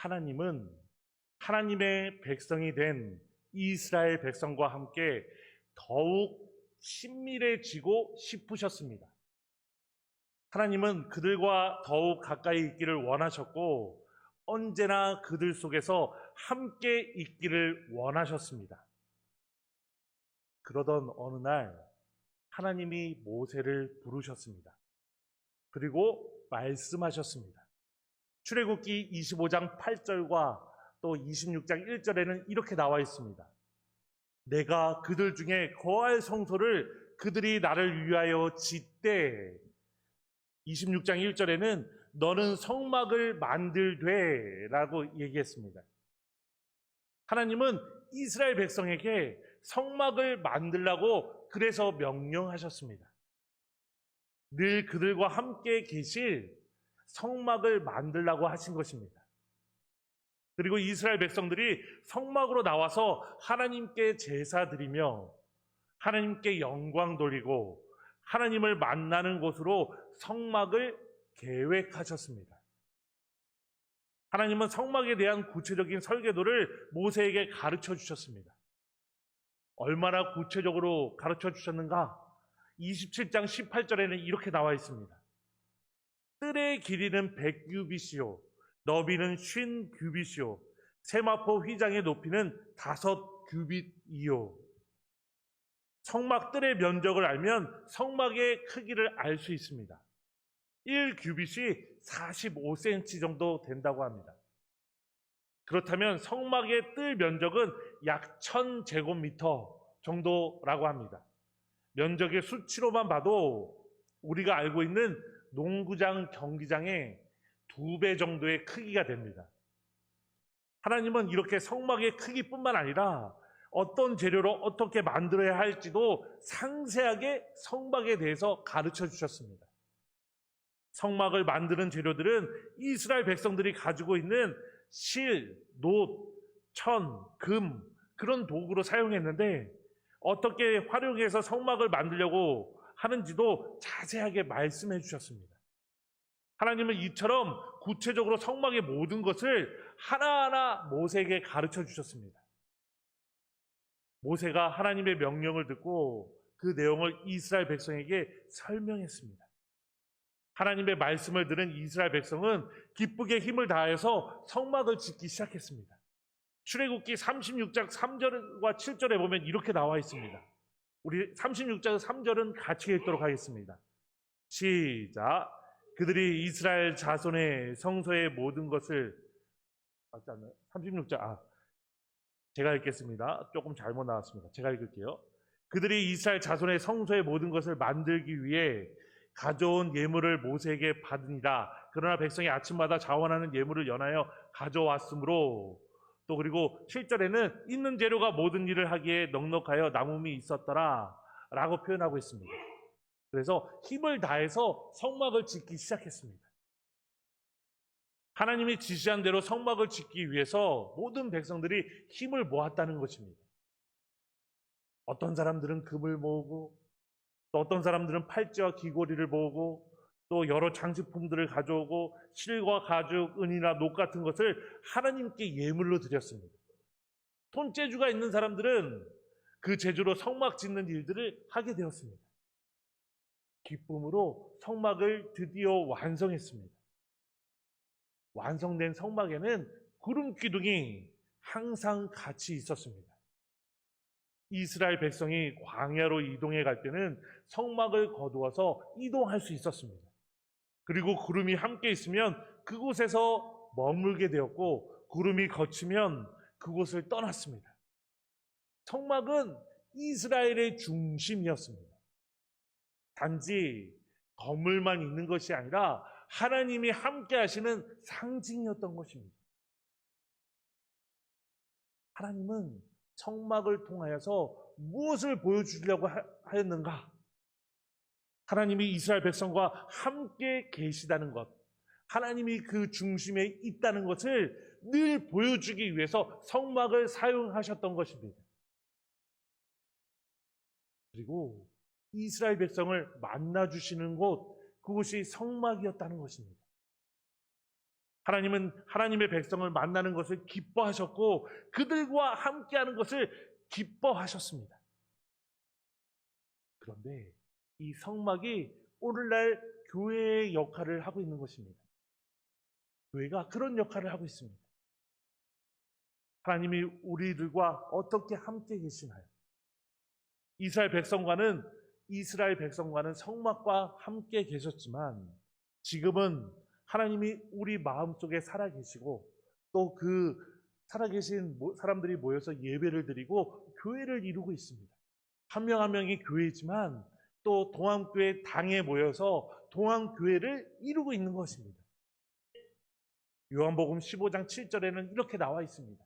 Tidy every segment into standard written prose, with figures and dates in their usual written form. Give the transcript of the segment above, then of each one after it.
하나님은 하나님의 백성이 된 이스라엘 백성과 함께 더욱 친밀해지고 싶으셨습니다. 하나님은 그들과 더욱 가까이 있기를 원하셨고 언제나 그들 속에서 함께 있기를 원하셨습니다. 그러던 어느 날 하나님이 모세를 부르셨습니다. 그리고 말씀하셨습니다. 출애굽기 25장 8절과 또 26장 1절에는 이렇게 나와 있습니다. 내가 그들 중에 거할 성소를 그들이 나를 위하여 짓되 26장 1절에는 너는 성막을 만들되 라고 얘기했습니다. 하나님은 이스라엘 백성에게 성막을 만들라고 그래서 명령하셨습니다. 늘 그들과 함께 계실 성막을 만들라고 하신 것입니다. 그리고 이스라엘 백성들이 성막으로 나와서 하나님께 제사 드리며 하나님께 영광 돌리고 하나님을 만나는 곳으로 성막을 계획하셨습니다. 하나님은 성막에 대한 구체적인 설계도를 모세에게 가르쳐 주셨습니다. 얼마나 구체적으로 가르쳐 주셨는가? 27장 18절에는 이렇게 나와 있습니다. 뜰의 길이는 100규빗이요 너비는 50규빗이요 세마포 휘장의 높이는 5규빗이요. 성막 뜰의 면적을 알면 성막의 크기를 알 수 있습니다. 1규빗이 45cm 정도 된다고 합니다. 그렇다면 성막의 뜰 면적은 약 1000제곱미터 정도라고 합니다. 면적의 수치로만 봐도 우리가 알고 있는 농구장, 경기장의 2배 정도의 크기가 됩니다. 하나님은 이렇게 성막의 크기뿐만 아니라 어떤 재료로 어떻게 만들어야 할지도 상세하게 성막에 대해서 가르쳐 주셨습니다. 성막을 만드는 재료들은 이스라엘 백성들이 가지고 있는 실, 놋, 천, 금 그런 도구로 사용했는데 어떻게 활용해서 성막을 만들려고 하는지도 자세하게 말씀해 주셨습니다. 하나님은 이처럼 구체적으로 성막의 모든 것을 하나하나 모세에게 가르쳐 주셨습니다. 모세가 하나님의 명령을 듣고 그 내용을 이스라엘 백성에게 설명했습니다. 하나님의 말씀을 들은 이스라엘 백성은 기쁘게 힘을 다해서 성막을 짓기 시작했습니다. 출애굽기 36장 3절과 7절에 보면 이렇게 나와 있습니다. 우리 36장 3절은 같이 읽도록 하겠습니다. 시작. 그들이 이스라엘 자손의 성소의 모든 것을 맞지 않나요? 36장 제가 읽겠습니다. 조금 잘못 나왔습니다. 제가 읽을게요. 그들이 이스라엘 자손의 성소의 모든 것을 만들기 위해 가져온 예물을 모세에게 받으니라. 그러나 백성이 아침마다 자원하는 예물을 연하여 가져왔으므로 또 그리고 7절에는 있는 재료가 모든 일을 하기에 넉넉하여 남음이 있었더라 라고 표현하고 있습니다. 그래서 힘을 다해서 성막을 짓기 시작했습니다. 하나님이 지시한 대로 성막을 짓기 위해서 모든 백성들이 힘을 모았다는 것입니다. 어떤 사람들은 금을 모으고 또 어떤 사람들은 팔찌와 귀고리를 모으고 또 여러 장식품들을 가져오고 실과 가죽, 은이나 녹 같은 것을 하나님께 예물로 드렸습니다. 손재주가 있는 사람들은 그 재주로 성막 짓는 일들을 하게 되었습니다. 기쁨으로 성막을 드디어 완성했습니다. 완성된 성막에는 구름 기둥이 항상 같이 있었습니다. 이스라엘 백성이 광야로 이동해 갈 때는 성막을 거두어서 이동할 수 있었습니다. 그리고 구름이 함께 있으면 그곳에서 머물게 되었고 구름이 걷히면 그곳을 떠났습니다. 성막은 이스라엘의 중심이었습니다. 단지 건물만 있는 것이 아니라 하나님이 함께 하시는 상징이었던 것입니다. 하나님은 성막을 통하여서 무엇을 보여주려고 하였는가? 하나님이 이스라엘 백성과 함께 계시다는 것, 하나님이 그 중심에 있다는 것을 늘 보여주기 위해서 성막을 사용하셨던 것입니다. 그리고 이스라엘 백성을 만나주시는 곳, 그곳이 성막이었다는 것입니다. 하나님은 하나님의 백성을 만나는 것을 기뻐하셨고 그들과 함께하는 것을 기뻐하셨습니다. 그런데 이 성막이 오늘날 교회의 역할을 하고 있는 것입니다. 교회가 그런 역할을 하고 있습니다. 하나님이 우리들과 어떻게 함께 계시나요? 이스라엘 백성과는 성막과 함께 계셨지만 지금은 하나님이 우리 마음속에 살아계시고 또 그 살아계신 사람들이 모여서 예배를 드리고 교회를 이루고 있습니다. 한 명 한 명이 교회지만 또 동암교회 당에 모여서 동암교회를 이루고 있는 것입니다. 요한복음 15장 7절에는 이렇게 나와 있습니다.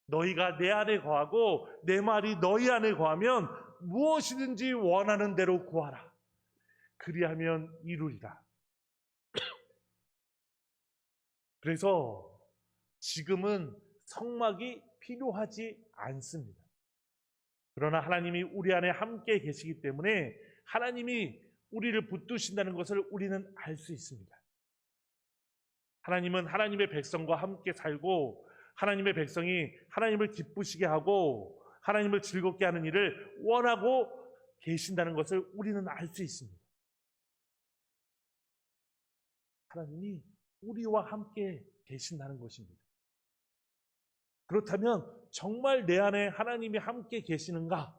너희가 내 안에 거하고 내 말이 너희 안에 거하면 무엇이든지 원하는 대로 구하라. 그리하면 이루리라. 그래서 지금은 성막이 필요하지 않습니다. 그러나 하나님이 우리 안에 함께 계시기 때문에 하나님이 우리를 붙드신다는 것을 우리는 알 수 있습니다. 하나님은 하나님의 백성과 함께 살고 하나님의 백성이 하나님을 기쁘시게 하고 하나님을 즐겁게 하는 일을 원하고 계신다는 것을 우리는 알 수 있습니다. 하나님이 우리와 함께 계신다는 것입니다. 그렇다면 정말 내 안에 하나님이 함께 계시는가?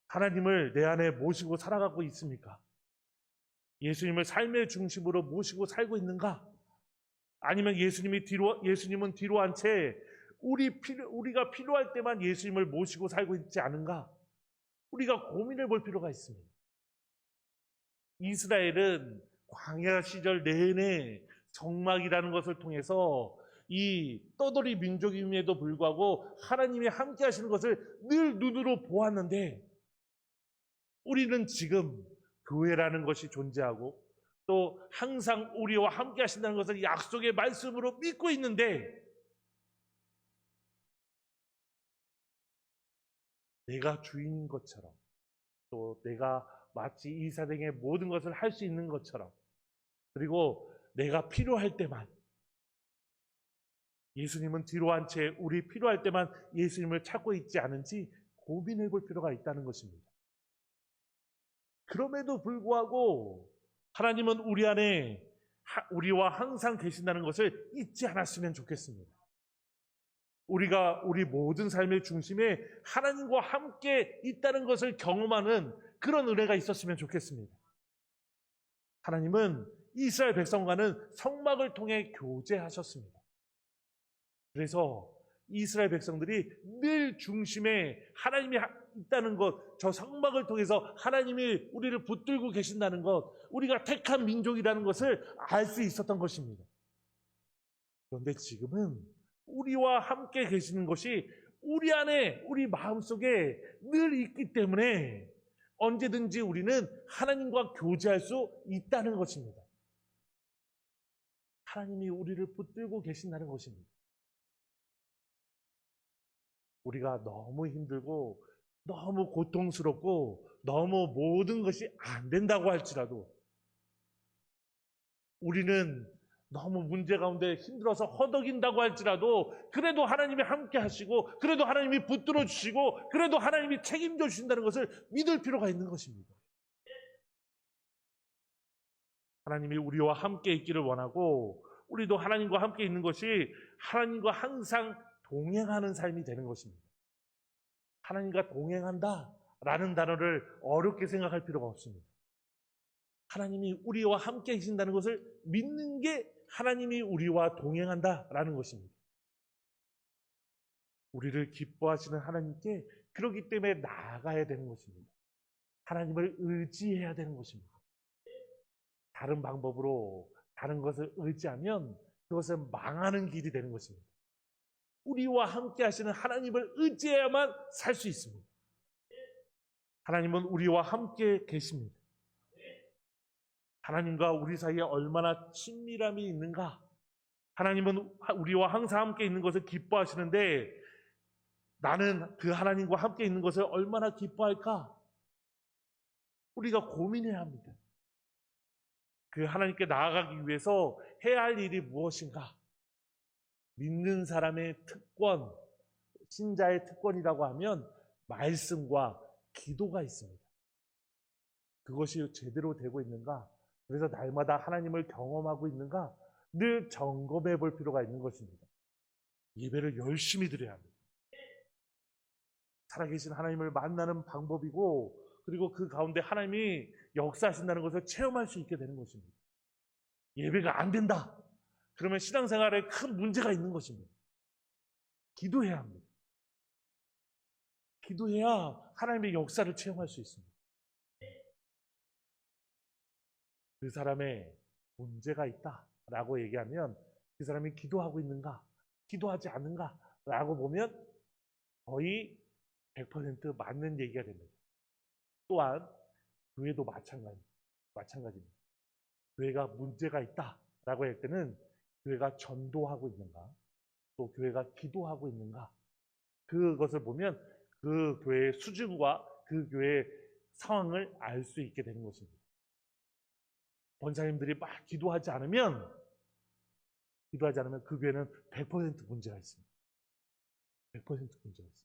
하나님을 내 안에 모시고 살아가고 있습니까? 예수님을 삶의 중심으로 모시고 살고 있는가? 아니면 예수님은 뒤로 한 채 우리가 필요할 때만 예수님을 모시고 살고 있지 않은가? 우리가 고민해 볼 필요가 있습니다. 이스라엘은 광야 시절 내내 성막이라는 것을 통해서 이 떠돌이 민족임에도 불구하고 하나님이 함께 하시는 것을 늘 눈으로 보았는데 우리는 지금 교회라는 것이 존재하고 또 항상 우리와 함께 하신다는 것을 약속의 말씀으로 믿고 있는데 내가 주인인 것처럼 또 내가 마치 이 세상의 모든 것을 할 수 있는 것처럼 그리고 내가 필요할 때만 예수님은 뒤로 한 채 우리 필요할 때만 예수님을 찾고 있지 않은지 고민해 볼 필요가 있다는 것입니다. 그럼에도 불구하고 하나님은 우리 안에 우리와 항상 계신다는 것을 잊지 않았으면 좋겠습니다. 우리가 우리 모든 삶의 중심에 하나님과 함께 있다는 것을 경험하는 그런 은혜가 있었으면 좋겠습니다. 하나님은 이스라엘 백성과는 성막을 통해 교제하셨습니다. 그래서 이스라엘 백성들이 늘 중심에 하나님이 있다는 것, 저 성막을 통해서 하나님이 우리를 붙들고 계신다는 것, 우리가 택한 민족이라는 것을 알 수 있었던 것입니다. 그런데 지금은 우리와 함께 계시는 것이 우리 안에, 우리 마음속에 늘 있기 때문에 언제든지 우리는 하나님과 교제할 수 있다는 것입니다. 하나님이 우리를 붙들고 계신다는 것입니다. 우리가 너무 힘들고 너무 고통스럽고 너무 모든 것이 안 된다고 할지라도 우리는 너무 문제 가운데 힘들어서 허덕인다고 할지라도 그래도 하나님이 함께 하시고 그래도 하나님이 붙들어 주시고 그래도 하나님이 책임져 주신다는 것을 믿을 필요가 있는 것입니다. 하나님이 우리와 함께 있기를 원하고 우리도 하나님과 함께 있는 것이 하나님과 항상 동행하는 삶이 되는 것입니다. 하나님과 동행한다라는 단어를 어렵게 생각할 필요가 없습니다. 하나님이 우리와 함께 계신다는 것을 믿는 게 하나님이 우리와 동행한다라는 것입니다. 우리를 기뻐하시는 하나님께 그렇기 때문에 나아가야 되는 것입니다. 하나님을 의지해야 되는 것입니다. 다른 방법으로 다른 것을 의지하면 그것은 망하는 길이 되는 것입니다. 우리와 함께 하시는 하나님을 의지해야만 살 수 있습니다. 하나님은 우리와 함께 계십니다. 하나님과 우리 사이에 얼마나 친밀함이 있는가? 하나님은 우리와 항상 함께 있는 것을 기뻐하시는데 나는 그 하나님과 함께 있는 것을 얼마나 기뻐할까? 우리가 고민해야 합니다. 그 하나님께 나아가기 위해서 해야 할 일이 무엇인가? 믿는 사람의 특권, 신자의 특권이라고 하면 말씀과 기도가 있습니다. 그것이 제대로 되고 있는가? 그래서 날마다 하나님을 경험하고 있는가? 늘 점검해 볼 필요가 있는 것입니다. 예배를 열심히 드려야 합니다. 살아계신 하나님을 만나는 방법이고, 그리고 그 가운데 하나님이 역사하신다는 것을 체험할 수 있게 되는 것입니다. 예배가 안 된다. 그러면 신앙생활에 큰 문제가 있는 것입니다. 기도해야 합니다. 기도해야 하나님의 역사를 체험할 수 있습니다. 그 사람의 문제가 있다라고 얘기하면 그 사람이 기도하고 있는가, 기도하지 않는가 라고 보면 거의 100% 맞는 얘기가 됩니다. 또한 교회도 마찬가지입니다. 교회가 문제가 있다라고 할 때는 교회가 전도하고 있는가, 또 교회가 기도하고 있는가, 그것을 보면 그 교회의 수준과 그 교회의 상황을 알 수 있게 되는 것입니다. 권사님들이 막 기도하지 않으면 그 교회는 100% 문제가 있습니다. 100% 문제가 있습니다.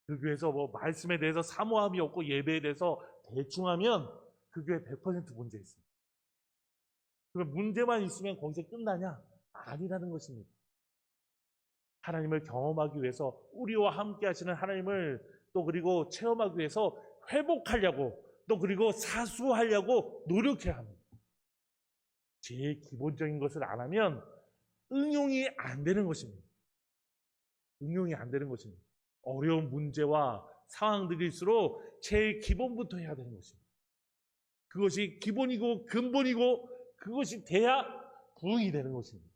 그 교회에서 말씀에 대해서 사모함이 없고 예배에 대해서 대충하면 그 교회 100% 문제 있습니다. 그럼 문제만 있으면 거기서 끝나냐? 아니라는 것입니다. 하나님을 경험하기 위해서 우리와 함께 하시는 하나님을 또 그리고 체험하기 위해서 회복하려고 또 그리고 사수하려고 노력해야 합니다. 제일 기본적인 것을 안 하면 응용이 안 되는 것입니다. 응용이 안 되는 것입니다. 어려운 문제와 상황들일수록 제일 기본부터 해야 되는 것입니다. 그것이 기본이고 근본이고 그것이 돼야 부응이 되는 것입니다.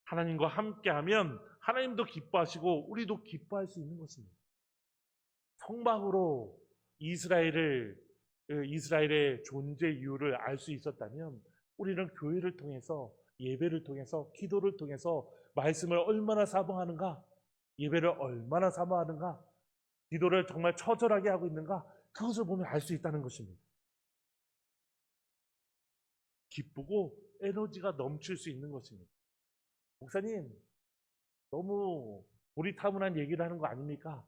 하나님과 함께하면 하나님도 기뻐하시고 우리도 기뻐할 수 있는 것입니다. 성막으로 이스라엘의 존재 이유를 알 수 있었다면 우리는 교회를 통해서 예배를 통해서 기도를 통해서 말씀을 얼마나 사모하는가, 예배를 얼마나 사모하는가, 기도를 정말 처절하게 하고 있는가, 그것을 보면 알 수 있다는 것입니다. 기쁘고 에너지가 넘칠 수 있는 것입니다. 목사님, 너무 고리타분한 얘기를 하는 거 아닙니까?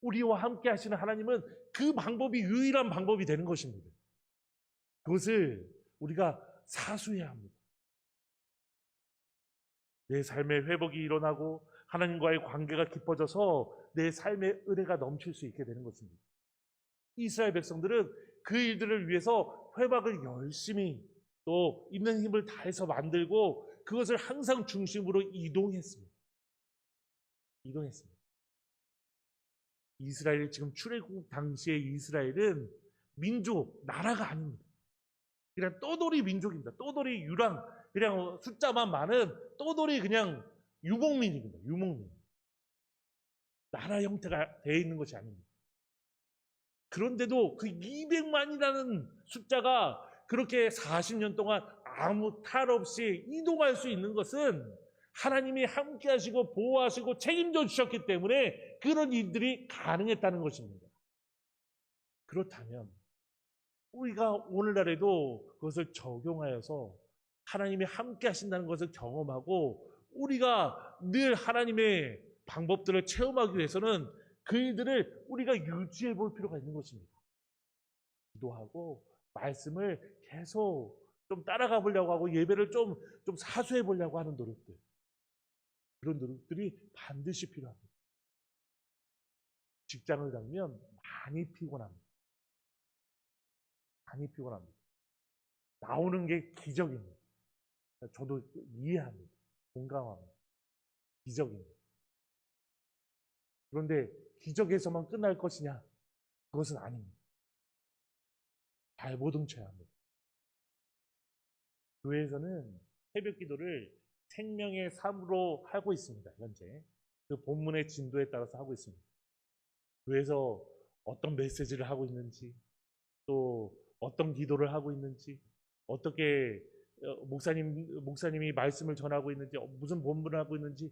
우리와 함께 하시는 하나님은 그 방법이 유일한 방법이 되는 것입니다. 그것을 우리가 사수해야 합니다. 내 삶의 회복이 일어나고 하나님과의 관계가 깊어져서 내 삶의 은혜가 넘칠 수 있게 되는 것입니다. 이스라엘 백성들은 그 일들을 위해서 회막을 열심히 또 있는 힘을 다해서 만들고 그것을 항상 중심으로 이동했습니다. 이스라엘 지금 출애굽 당시의 이스라엘은 민족, 나라가 아닙니다. 그냥 떠돌이 민족입니다. 떠돌이 유랑, 그냥 숫자만 많은 떠돌이 그냥 유목민입니다. 유목민. 나라 형태가 되어 있는 것이 아닙니다. 그런데도 그 200만이라는 숫자가 그렇게 40년 동안 아무 탈 없이 이동할 수 있는 것은 하나님이 함께 하시고 보호하시고 책임져 주셨기 때문에 그런 일들이 가능했다는 것입니다. 그렇다면 우리가 오늘날에도 그것을 적용하여서 하나님이 함께 하신다는 것을 경험하고 우리가 늘 하나님의 방법들을 체험하기 위해서는 그 일들을 우리가 유지해 볼 필요가 있는 것입니다. 기도하고 말씀을 계속 좀 따라가 보려고 하고 예배를 좀 사수해 보려고 하는 노력들, 그런 노력들이 반드시 필요합니다. 직장을 다니면 많이 피곤합니다. 나오는 게 기적입니다. 저도 이해합니다. 공감합니다. 기적입니다. 그런데 기적에서만 끝날 것이냐? 그것은 아닙니다. 발버둥쳐야 합니다. 교회에서는 새벽 기도를 생명의 삶으로 하고 있습니다. 현재 그 본문의 진도에 따라서 하고 있습니다. 교회에서 어떤 메시지를 하고 있는지, 또 어떤 기도를 하고 있는지, 어떻게 목사님이 말씀을 전하고 있는지, 무슨 본문을 하고 있는지,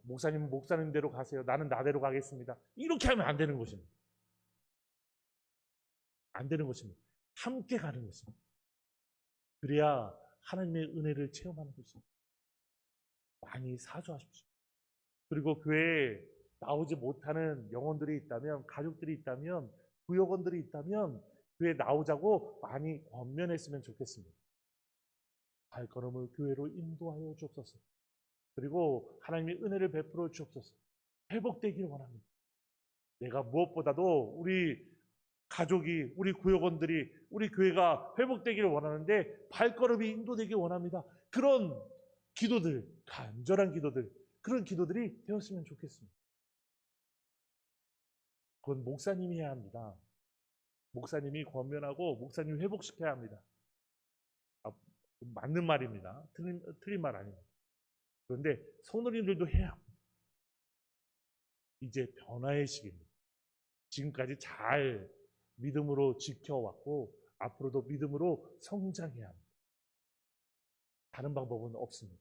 목사님은 목사님대로 가세요. 나는 나대로 가겠습니다. 이렇게 하면 안 되는 것입니다. 안 되는 것입니다. 함께 가는 것입니다. 그래야 하나님의 은혜를 체험하는 것입니다. 많이 사수하십시오. 그리고 교회에 나오지 못하는 영혼들이 있다면, 가족들이 있다면, 구역원들이 있다면 교회에 나오자고 많이 권면했으면 좋겠습니다. 발걸음을 교회로 인도하여 주옵소서. 그리고 하나님의 은혜를 베풀어 주옵소서. 회복되기를 원합니다. 내가 무엇보다도 우리 가족이, 우리 구역원들이, 우리 교회가 회복되기를 원하는데 발걸음이 인도되길 원합니다. 그런 기도들, 간절한 기도들, 그런 기도들이 되었으면 좋겠습니다. 그건 목사님이 해야 합니다. 목사님이 권면하고 목사님이 회복시켜야 합니다. 맞는 말입니다. 틀린 말 아닙니다. 그런데 성도님들도 해야 합니다. 이제 변화의 시기입니다. 지금까지 잘 믿음으로 지켜왔고 앞으로도 믿음으로 성장해야 합니다. 다른 방법은 없습니다.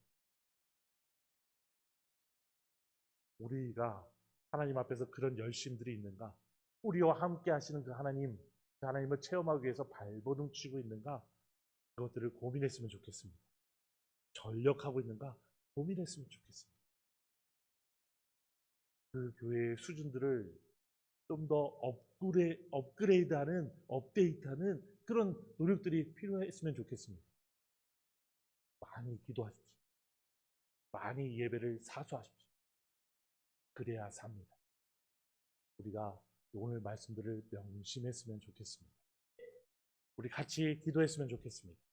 우리가 하나님 앞에서 그런 열심들이 있는가? 우리와 함께 하시는 그 하나님을 체험하기 위해서 발버둥 치고 있는가? 그것들을 고민했으면 좋겠습니다. 전력하고 있는가? 고민했으면 좋겠습니다. 그 교회의 수준들을 좀 더 업그레이드하는, 업데이트하는 그런 노력들이 필요했으면 좋겠습니다. 많이 기도하십시오. 많이 예배를 사수하십시오. 그래야 삽니다. 우리가 오늘 말씀들을 명심했으면 좋겠습니다. 우리 같이 기도했으면 좋겠습니다.